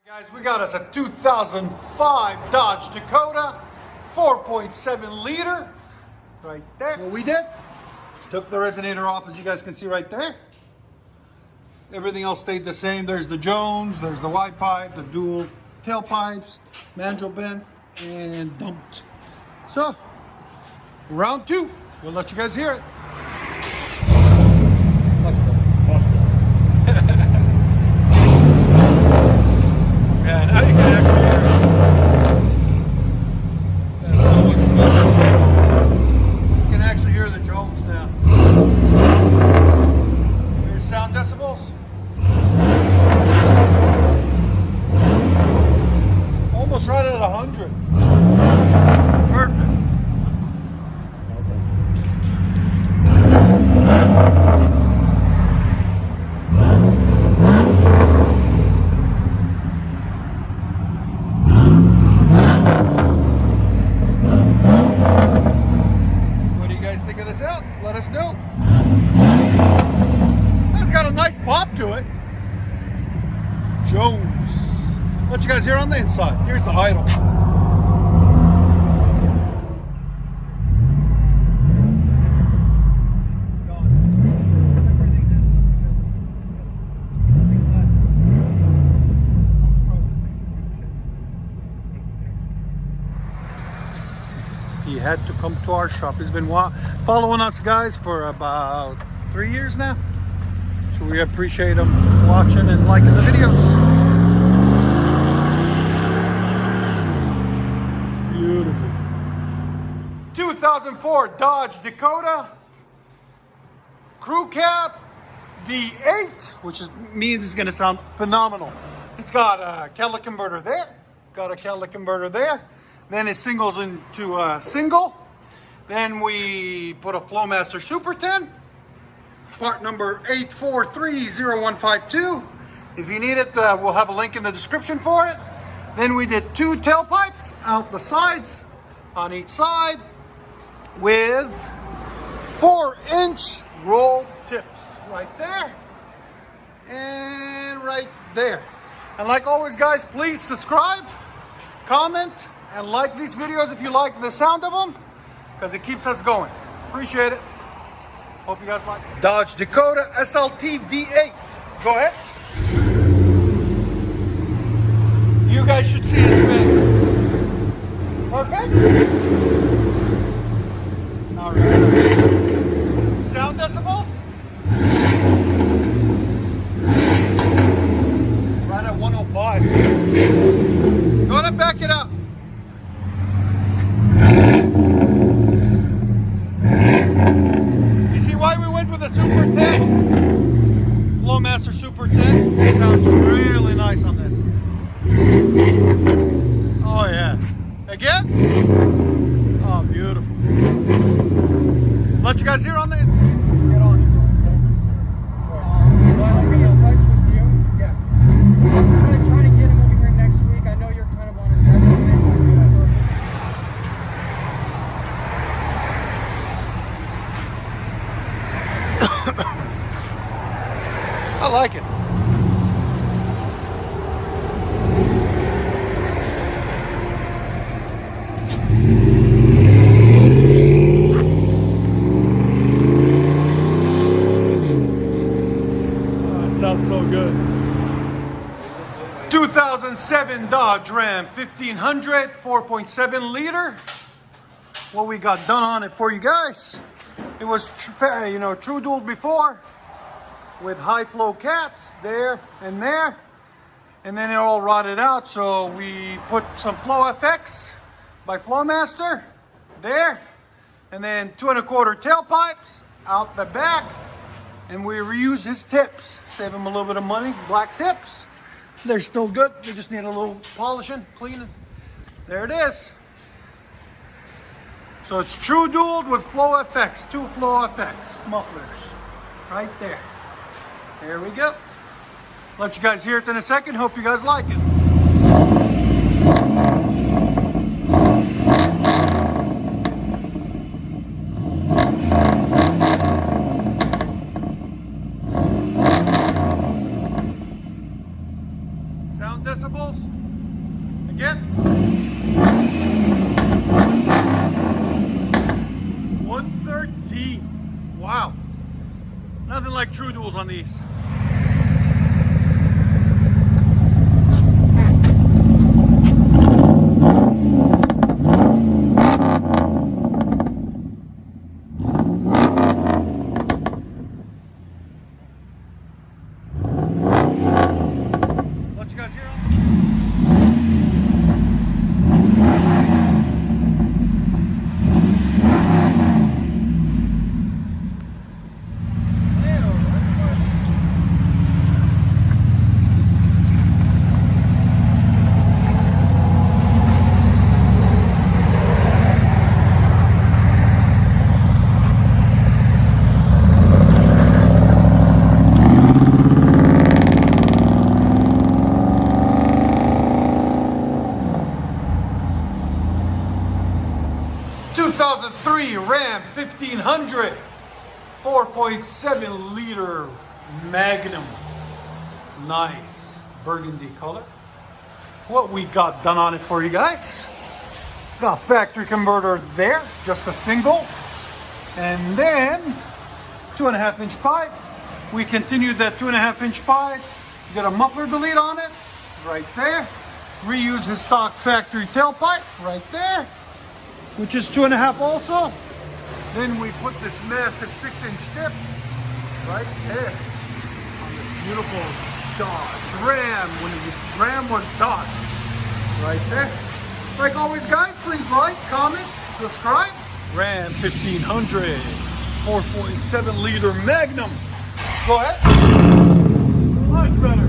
Guys, we got us a 2005 Dodge Dakota, 4.7 liter, right there. What we did, took the resonator off, as you guys can see right there. Everything else stayed the same. There's the Jones, there's the Y pipe, the dual tailpipes, mandrel bent, and dumped. So, round two, we'll let you guys hear it. Let's go. Yeah, now you can actually hear it. That's so much better. You can actually hear the Jones now. Here's sound decibels. Almost right at 100. Perfect. Let us know. It's got a nice pop to it. Jones. Let you guys hear on the inside. Here's the idle. He had to come to our shop. He's been following us guys for about 3 years now. So we appreciate him watching and liking the videos. Beautiful. 2004 Dodge Dakota. Crew cab V8, which means it's gonna sound phenomenal. It's got a catalytic converter there. Got a catalytic converter there. Then it singles into a single. Then we put a FLOWMASTER Super 10. Part number 8430152. If you need it, we'll have a link in the description for it. Then we did 2 tailpipes out the sides, on each side, with 4-inch roll tips. Right there. And right there. And like always, guys, please subscribe, comment, and like these videos if you like the sound of them, because it keeps us going. Appreciate it. Hope you guys like it. Dodge Dakota SLT V8. Go ahead. You guys should see his face. Perfect. All right. Sound decibels? Right at 105. Go ahead and back it up. You see why we went with a Super 10? FLOWMASTER Super 10. It sounds really nice on this. Oh yeah. Again? Oh, beautiful. Let you guys hear on the inside. Get on it. Yeah. I'm going to try to get him over here next week. I know you're kind of on a deadline. I like it. Oh, it sounds so good. 2007 Dodge Ram 1500, 4.7 liter. What we got done on it for you guys. It was, true dual before, with high flow cats there, and then it all rotted out. So we put some Flow FX by FLOWMASTER there, and then 2 1/4 tailpipes out the back, and we reuse his tips, save him a little bit of money. Black tips, they're still good. They just need a little polishing, cleaning. There it is. So it's true dual with Flow FX, 2 Flow FX mufflers, right there. There we go. Let you guys hear it in a second. Hope you guys like it. Sound decibels. Again. 113. Wow. Nothing like true duals on these. Let you guys hear them? Ram 1500 4.7 liter Magnum. Nice burgundy color. What we got done on it for you guys. Got factory converter there, just a single. And then 2.5 inch pipe. We continued that 2.5 inch pipe. Got a muffler delete on it, right there. Reuse his stock factory tailpipe, right there, which is 2.5 also. Then we put this massive 6-inch tip right there on this beautiful Dodge Ram when the Ram was Dodge. Right there. Like always, guys, please like, comment, subscribe. Ram 1500 4.7 liter Magnum. Go ahead. Much better.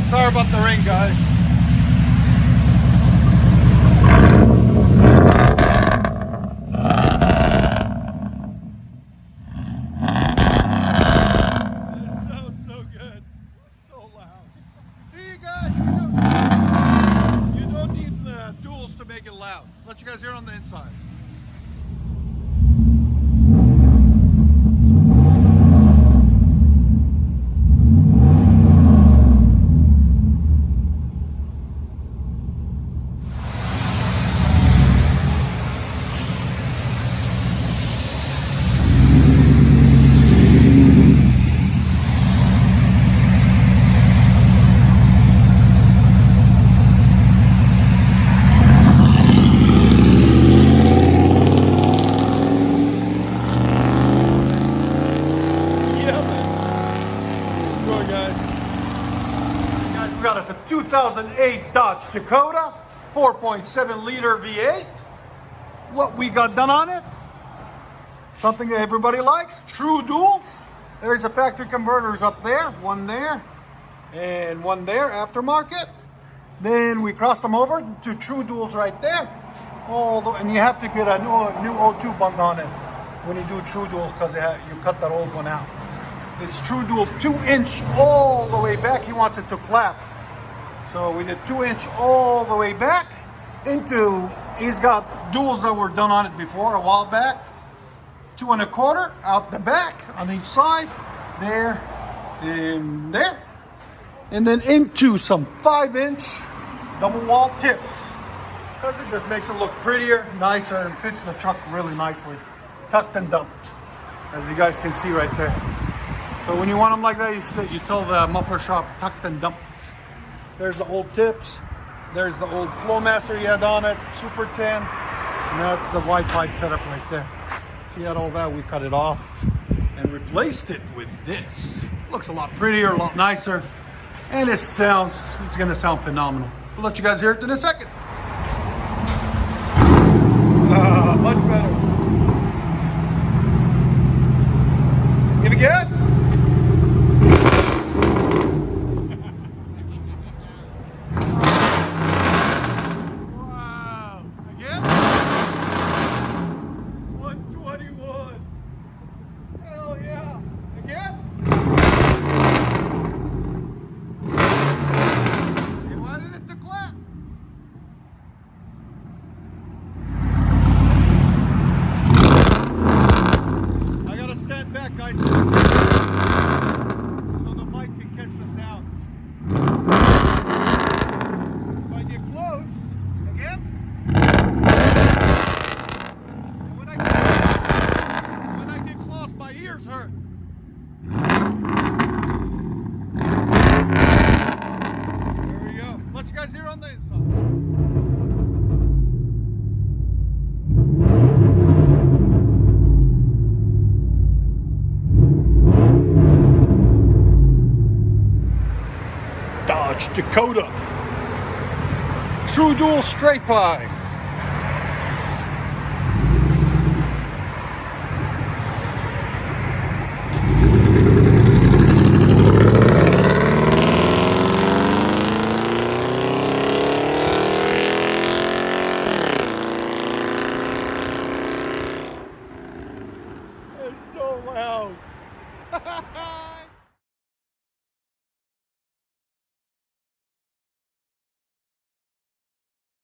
Sorry about the rain, guys. This sounds so good. So loud. See you guys. You don't need duals to make it loud. Let you guys hear it on the inside. We got us a 2008 Dodge Dakota, 4.7 liter V8. What we got done on it? Something that everybody likes, true duals. There's the factory converters up there, one there, and one there, aftermarket. Then we crossed them over to true duals right there. And you have to get a new O2 bunk on it when you do true duals because you cut that old one out. It's true dual 2-inch all the way back. He wants it to clap. So we did 2-inch all the way back into, he's got duals that were done on it before a while back. 2 1/4 out the back on each side, there and there. And then into some 5-inch double wall tips. Because it just makes it look prettier, nicer, and fits the truck really nicely. Tucked and dumped, as you guys can see right there. So when you want them like that, you tell the muffler shop, tucked and dumped. There's the old tips. There's the old FLOWMASTer he had on it, Super 10. And that's the wide pipe setup right there. He had all that, we cut it off and replaced it with this. Looks a lot prettier, a lot nicer. And it's gonna sound phenomenal. I'll let you guys hear it in a second. Much better. Give a gas. Wow. Again. 121. Dutch Dakota. True dual straight pie. It's so loud.